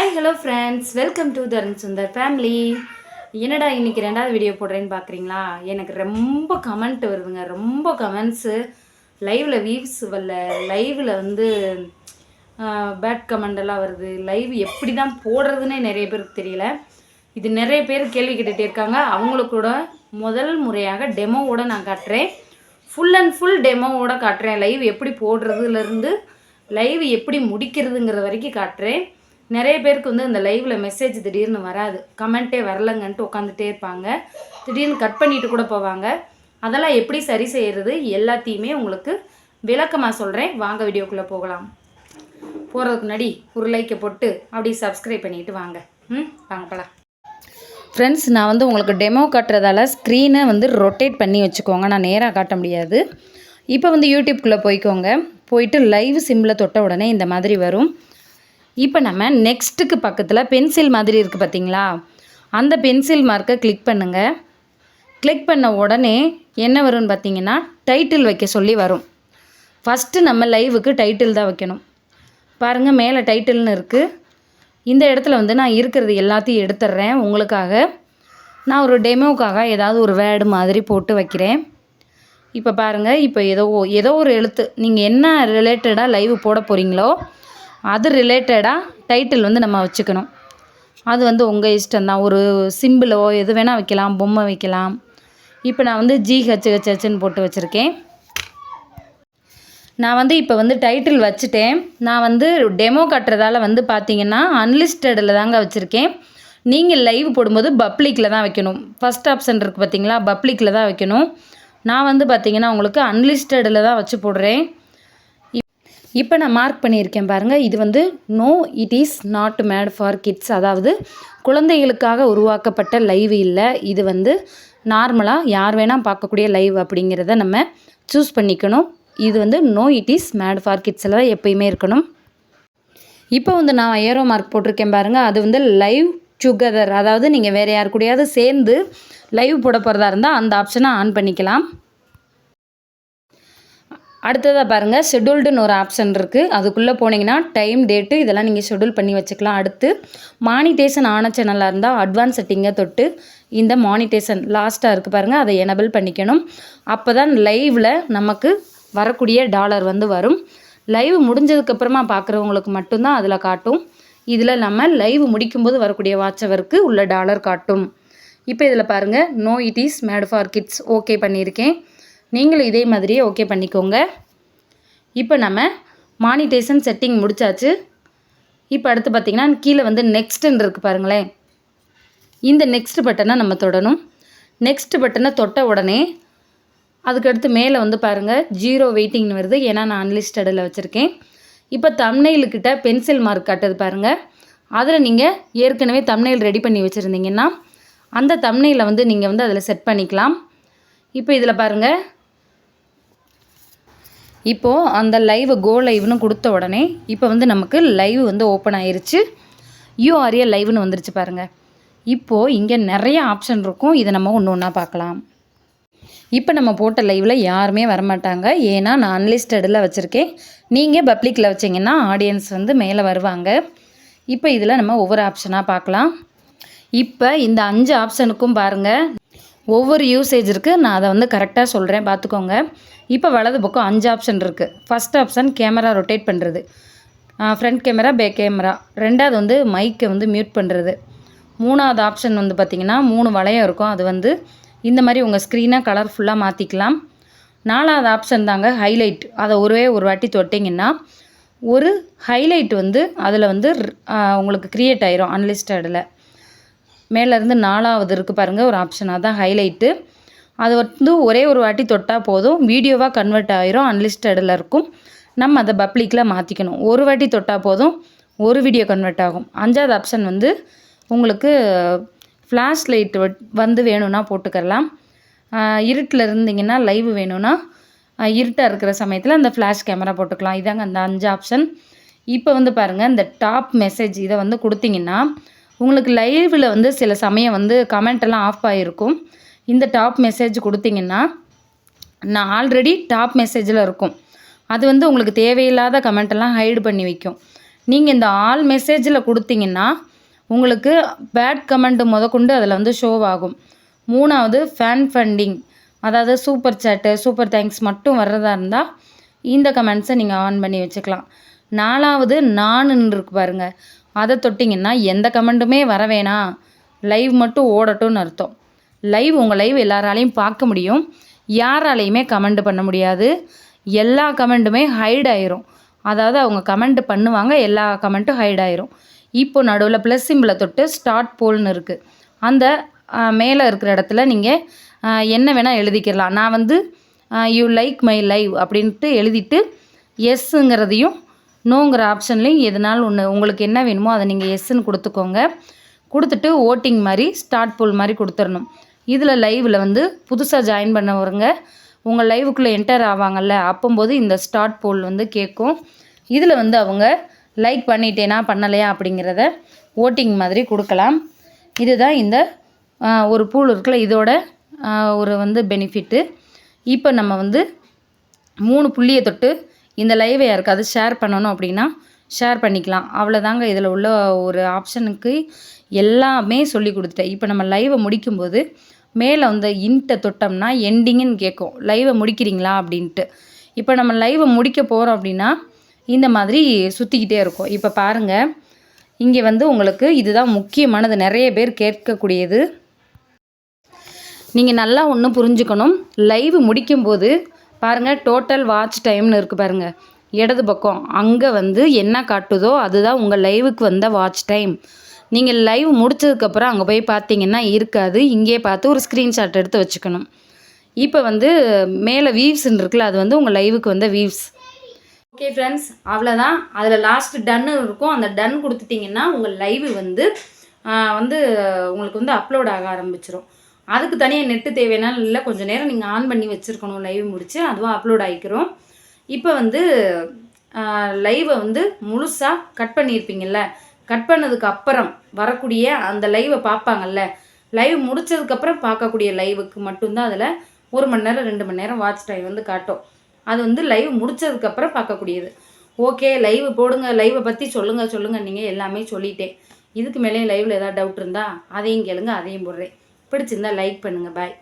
Hi hello friends, welcome to Tarun Sundar family. என்னடா இன்றைக்கி 2வது வீடியோ போடுறேன்னு பார்க்குறீங்களா? எனக்கு ரொம்ப கமெண்ட் வருதுங்க, ரொம்ப கமெண்ட்ஸு. லைவில் வியூஸ் வரல, லைவில் பேட் கமெண்டெல்லாம் வருது. லைவ் எப்படி தான் போடுறதுன்னே நிறைய பேருக்கு தெரியல. இது நிறைய பேர் கேள்வி கேட்டுகிட்டே இருக்காங்க. அவங்களுக்கூட முதல் முறையாக டெமோவோடு நான் காட்டுறேன், ஃபுல் அண்ட் ஃபுல் டெமோவோடு காட்டுறேன். லைவ் எப்படி போடுறதுலேருந்து லைவ் எப்படி முடிக்கிறதுங்கிற வரைக்கும் காட்டுறேன். நிறைய பேருக்கு இந்த லைவில் மெசேஜ் திடீர்னு வராது, கமெண்ட்டே வரலங்கன்ட்டு உட்காந்துட்டே இருப்பாங்க, திடீர்னு கட் பண்ணிட்டு கூட போவாங்க. அதெல்லாம் எப்படி சரி செய்கிறது எல்லாத்தையுமே உங்களுக்கு விளக்கமாக சொல்கிறேன். வாங்க வீடியோக்குள்ளே போகலாம். போகிறதுக்கு முன்னாடி ஒரு லைக்கை போட்டு அப்படியே சப்ஸ்கிரைப் பண்ணிவிட்டு வாங்க. வாங்க போகலாம். ஃப்ரெண்ட்ஸ், நான் உங்களுக்கு டெமோ காட்டுறதால ஸ்க்ரீனை ரொட்டேட் பண்ணி வச்சுக்கோங்க, நான் நேராக காட்ட முடியாது. இப்போ யூடியூப்குள்ளே போய்க்கோங்க. போயிட்டு லைவ் சிம்பிளை தொட்ட உடனே இந்த மாதிரி வரும். இப்போ நம்ம நெக்ஸ்ட்டுக்கு பக்கத்தில் பென்சில் மாதிரி இருக்குது பார்த்தீங்களா? அந்த பென்சில் மார்க்கை கிளிக் பண்ணுங்கள். கிளிக் பண்ண உடனே என்ன வரும்னு பார்த்தீங்கன்னா டைட்டில் வைக்க சொல்லி வரும். ஃபஸ்ட்டு நம்ம லைவுக்கு டைட்டில் தான் வைக்கணும். பாருங்கள், மேலே டைட்டில்னு இருக்குது. இந்த இடத்துல நான் இருக்கிறது எல்லாத்தையும் எடுத்துடுறேன் உங்களுக்காக. நான் ஒரு டெமோக்காக ஏதாவது ஒரு வேர்டு மாதிரி போட்டு வைக்கிறேன். இப்போ பாருங்கள், இப்போ ஏதோ ஒரு எழுத்து, நீங்கள் என்ன ரிலேட்டடாக லைவ் போட போகிறீங்களோ அது ரிலேட்டடாக டைட்டில் நம்ம வச்சுக்கணும். அது உங்கள் இஷ்டம்தான். ஒரு சிம்பிளோ எது வேணால் வைக்கலாம், பொம்மை வைக்கலாம். இப்போ நான் ஜிஹெச்ஹெச்ஹெச்னு போட்டு வச்சுருக்கேன். நான் இப்போ டைட்டில் வச்சுட்டேன். நான் டெமோ காட்டுறதால பார்த்தீங்கன்னா அன்லிஸ்டடில் தாங்க வச்சுருக்கேன். நீங்கள் லைவ் போடும்போது பப்ளிக்கில் தான் வைக்கணும். ஃபஸ்ட் ஆப்ஷன் இருக்குது பார்த்தீங்களா, பப்ளிக்கில் தான் வைக்கணும். நான் பார்த்தீங்கன்னா உங்களுக்கு அன்லிஸ்டடில் தான் வச்சு போடுறேன். இப்போ நான் மார்க் பண்ணியிருக்கேன் பாருங்கள். இது no it is not made for kids, அதாவது குழந்தைகளுக்காக உருவாக்கப்பட்ட லைவ் இல்லை. இது நார்மலாக யார் வேணால் பார்க்கக்கூடிய லைவ் அப்படிங்கிறத நம்ம சூஸ் பண்ணிக்கணும். இது no it is made for கிட்ஸில் தான் எப்பயுமே இருக்கணும். இப்போ நான் ஏரோ மார்க் போட்டிருக்கேன் பாருங்கள். அது லைவ் டுகெதர், அதாவது நீங்கள் வேறு யார் கூடயாவது சேர்ந்து லைவ் போட போகிறதா இருந்தால் அந்த ஆப்ஷனை ஆன் பண்ணிக்கலாம். அடுத்ததாக பாருங்கள், ஷெட்யூல்டுன்னு ஒரு ஆப்ஷன் இருக்குது. அதுக்குள்ளே போனீங்கன்னா டைம், டேட்டு இதெல்லாம் நீங்கள் ஷெட்யூல் பண்ணி வச்சுக்கலாம். அடுத்து மானிட்டேஷன் ஆன சேனலாக இருந்தால் அட்வான்ஸ் செட்டிங்கை தொட்டு இந்த மானிட்டேஷன் லாஸ்ட்டாக இருக்குது பாருங்கள், அதை எனபிள் பண்ணிக்கணும். அப்போ தான் லைவில் நமக்கு வரக்கூடிய டாலர் வரும். லைவ் முடிஞ்சதுக்கப்புறமா பார்க்குறவங்களுக்கு மட்டும்தான் அதில் காட்டும். இதில் நம்ம லைவ் முடிக்கும்போது வரக்கூடிய வாட்சவருக்கு உள்ள டாலர் காட்டும். இப்போ இதில் பாருங்கள், no it is made for kids okay பண்ணியிருக்கேன். நீங்களும் இதே மாதிரியே ஓகே பண்ணிக்கோங்க. இப்போ நம்ம மானிட்டேஷன் செட்டிங் முடித்தாச்சு. இப்போ அடுத்து பார்த்திங்கன்னா கீழே நெக்ஸ்ட்டுன்னு இருக்குது பாருங்களேன். இந்த நெக்ஸ்ட் பட்டனை நம்ம தொடணும். நெக்ஸ்ட் பட்டனை தொட்ட உடனே அதுக்கடுத்து மேலே பாருங்கள் 0 வெயிட்டிங்னு வருது, ஏன்னா நான் அன்லிஸ்டடில் வச்சுருக்கேன். இப்போ தம்ப்நெயிலுக்கிட்ட பென்சில் மார்க் காட்டுது பாருங்கள். அதில் நீங்கள் ஏற்கனவே தம்ப்நெயில் ரெடி பண்ணி வச்சுருந்தீங்கன்னா அந்த தம்ப்நெயிலை நீங்கள் அதில் செட் பண்ணிக்கலாம். இப்போ இதில் பாருங்கள், இப்போது அந்த லைவ் கோ லைவ்னு கொடுத்த உடனே இப்போ நமக்கு லைவ் ஓப்பன் ஆயிருச்சு. யூஆர்ஏ லைவ்னு வந்துருச்சு பாருங்கள். இப்போது இங்கே நிறைய ஆப்ஷன் இருக்கும், இதை நம்ம ஒன்று ஒன்றா பார்க்கலாம். இப்போ நம்ம போட்ட லைவில் யாருமே வரமாட்டாங்க, ஏன்னா நான் அன்லிஸ்டடில் வச்சுருக்கேன். நீங்கள் பப்ளிக்கில் வச்சிங்கன்னா ஆடியன்ஸ் மேலே வருவாங்க. இப்போ இதில் நம்ம ஒவ்வொரு ஆப்ஷனாக பார்க்கலாம். இப்போ இந்த 5 ஆப்ஷனுக்கும் பாருங்கள் ஒவ்வொரு யூசேஜ் இருக்குது. நான் அதை கரெக்டாக சொல்கிறேன், பார்த்துக்கோங்க. இப்போ வலது பக்கம் 5 ஆப்ஷன் இருக்குது. ஃபஸ்ட் ஆப்ஷன் கேமரா ரொட்டேட் பண்ணுறது, ஃப்ரண்ட் கேமரா, பேக் கேமரா. ரெண்டாவது மைக்கை மியூட் பண்ணுறது. மூணாவது ஆப்ஷன் பார்த்திங்கன்னா 3 வளையம் இருக்கும், அது இந்த மாதிரி உங்கள் ஸ்க்ரீனை கலர்ஃபுல்லாக மாற்றிக்கலாம். நாலாவது ஆப்ஷன் தாங்க ஹைலைட். அதை ஒரு வாட்டி தொட்டிங்கன்னா ஒரு ஹைலைட் அதில் உங்களுக்கு க்ரியேட் ஆயிரும் அன்லிஸ்டடில். மேலேருந்து 4வது இருக்குது பாருங்கள் ஒரு ஆப்ஷன், அதுதான் ஹைலைட்டு. அது ஒரே ஒரு வாட்டி தொட்டால் போதும், வீடியோவாக கன்வெர்ட் ஆயிரும், அன்லிஸ்டடில் இருக்கும். நம்ம அதை பப்ளிக்கில் மாற்றிக்கணும். ஒரு வாட்டி தொட்டால் போதும், ஒரு வீடியோ கன்வெர்ட் ஆகும். 5வது ஆப்ஷன் உங்களுக்கு ஃப்ளாஷ் லைட் வேணும்னா போட்டுக்கலாம். இருட்டில் இருந்தீங்கன்னா லைவ் வேணும்னா இருட்டாக இருக்கிற சமயத்தில் அந்த ஃப்ளாஷ் கேமரா போட்டுக்கலாம். இதாங்க அந்த 5 ஆப்ஷன். இப்போ பாருங்கள், இந்த டாப் மெசேஜ் இதை கொடுத்தீங்கன்னா உங்களுக்கு லைவில் சில சமயம் கமெண்ட்டெல்லாம் ஆஃப் ஆகிருக்கும். இந்த டாப் மெசேஜ் கொடுத்தீங்கன்னா நான் ஆல்ரெடி டாப் மெசேஜில் இருக்கும், அது உங்களுக்கு தேவையில்லாத கமெண்ட்டெல்லாம் ஹைடு பண்ணி வைக்கும். நீங்கள் இந்த ஆல் மெசேஜில் கொடுத்தீங்கன்னா உங்களுக்கு பேட் கமெண்ட்டு முதற்கொண்டு அதில் வந்து ஷோ ஆகும். 3வது ஃபேன் ஃபண்டிங், அதாவது சூப்பர் சேட்டு சூப்பர் தேங்க்ஸ் மட்டும் வர்றதா இருந்தால் இந்த கமெண்ட்ஸை நீங்கள் ஆன் பண்ணி வச்சுக்கலாம். 4வது நானுன்னு இருக்கு பாருங்கள், அதை தொட்டிங்கன்னா எந்த கமெண்ட்டுமே வர வேணாம், லைவ் மட்டும் ஓடட்டும்னு அர்த்தம். உங்கள் லைவ் எல்லாராலையும் பார்க்க முடியும், யாராலையுமே கமெண்ட் பண்ண முடியாது. எல்லா கமெண்ட்டுமே ஹைட் ஆயிரும். அதாவது அவங்க கமெண்ட் பண்ணுவாங்க, எல்லா கமெண்ட்டும் ஹைட் ஆயிரும். இப்போ நடுவில் ப்ளஸ் சிம்பிளை தொட்டு ஸ்டார்ட் போல்னு இருக்குது, அந்த மேலே இருக்கிற இடத்துல நீங்கள் என்ன வேணால் எழுதிக்கலாம். நான் வந்து யூ லைக் மை லைவ் அப்படின்ட்டு எழுதிட்டு எஸ்ஸுங்கிறதையும் நோங்கிற ஆப்ஷன்லேயும் எதனாலும் ஒன்று உங்களுக்கு என்ன வேணுமோ அதை நீங்கள் எஸ்ன்னு கொடுத்துக்கோங்க. கொடுத்துட்டு ஓட்டிங் மாதிரி ஸ்டார்ட் போல் மாதிரி கொடுத்துடணும். இதில் லைவில் வந்து புதுசாக ஜாயின் பண்ணவங்க உங்கள் லைவுக்குள்ளே என்டர் ஆவாங்கள்ல, அப்போம்போது இந்த ஸ்டார்ட் போல் வந்து கேட்கும். இதில் வந்து அவங்க லைக் பண்ணிட்டேனா பண்ணலையா அப்படிங்கிறத ஓட்டிங் மாதிரி கொடுக்கலாம். இதுதான் இந்த ஒரு பூல் இருக்குல்ல, இதோட ஒரு வந்து பெனிஃபிட்டு. இப்போ நம்ம வந்து 3 புள்ளியை தொட்டு இந்த லைவை யாருக்காவது ஷேர் பண்ணணும் அப்படின்னா ஷேர் பண்ணிக்கலாம். அவ்வளோதாங்க இதில் உள்ள ஒரு ஆப்ஷனுக்கு எல்லாமே சொல்லி கொடுத்துட்டேன். இப்போ நம்ம லைவை முடிக்கும்போது மேலே வந்து இன்ட்டை தொட்டோம்னா எண்டிங்குன்னு கேட்கும், லைவை முடிக்கிறீங்களா அப்படின்ட்டு. இப்போ நம்ம லைவை முடிக்க போகிறோம் அப்படின்னா இந்த மாதிரி சுற்றிக்கிட்டே இருக்கும். இப்போ பாருங்கள், இங்கே வந்து உங்களுக்கு இதுதான் முக்கியமானது, நிறைய பேர் கேட்கக்கூடியது. நீங்கள் நல்லா ஒன்று புரிஞ்சுக்கணும். லைவ் முடிக்கும்போது பாருங்கள், டோட்டல் வாட்ச் டைம்னு இருக்குது பாருங்கள், இடது பக்கம் அங்கே வந்து என்ன காட்டுதோ அதுதான் உங்கள் லைவுக்கு வந்த வாட்ச் டைம். நீங்கள் லைவ் முடித்ததுக்கப்புறம் அங்கே போய் பார்த்தீங்கன்னா இருக்காது, இங்கே பார்த்து ஒரு ஸ்க்ரீன்ஷாட் எடுத்து வச்சுக்கணும். இப்போ வந்து மேலே வீவ்ஸ்ன்னு இருக்குல்ல, அது வந்து உங்கள் லைவுக்கு வந்த வீவ்ஸ். ஓகே ஃப்ரெண்ட்ஸ், அவ்வளோதான். அதில் லாஸ்ட்டு டன்னு இருக்கும், அந்த டன் கொடுத்துட்டிங்கன்னா உங்கள் லைவு வந்து உங்களுக்கு வந்து அப்லோட் ஆக ஆரம்பிச்சிடும். அதுக்கு தனியாக நெட்டு தேவையானாலும் இல்லை, கொஞ்சம் நேரம் நீங்கள் ஆன் பண்ணி வச்சுருக்கணும், லைவ் முடித்து அதுவும் அப்லோட் ஆகிக்கிறோம். இப்போ வந்து லைவை வந்து முழுசாக கட் பண்ணியிருப்பீங்கள்ல, கட் பண்ணதுக்கு அப்புறம் வரக்கூடிய அந்த லைவை பார்ப்பாங்கல்ல, லைவ் முடித்ததுக்கப்புறம் பார்க்கக்கூடிய லைவுக்கு மட்டும்தான் அதில் 1 மணி நேரம் 2 மணி நேரம் வாட்ச் டைம் வந்து காட்டும். அது வந்து லைவ் முடித்ததுக்கப்புறம் பார்க்கக்கூடியது. ஓகே, லைவ் போடுங்க, லைவை பற்றி சொல்லுங்கள் நீங்கள் எல்லாமே சொல்லிட்டேன். இதுக்கு மேலே லைவில் ஏதாவது டவுட் இருந்தால் அதையும் கேளுங்க, அதையும் போடுறேன். பிடிச்சிருந்தா லைக் பண்ணுங்கள். பாய்.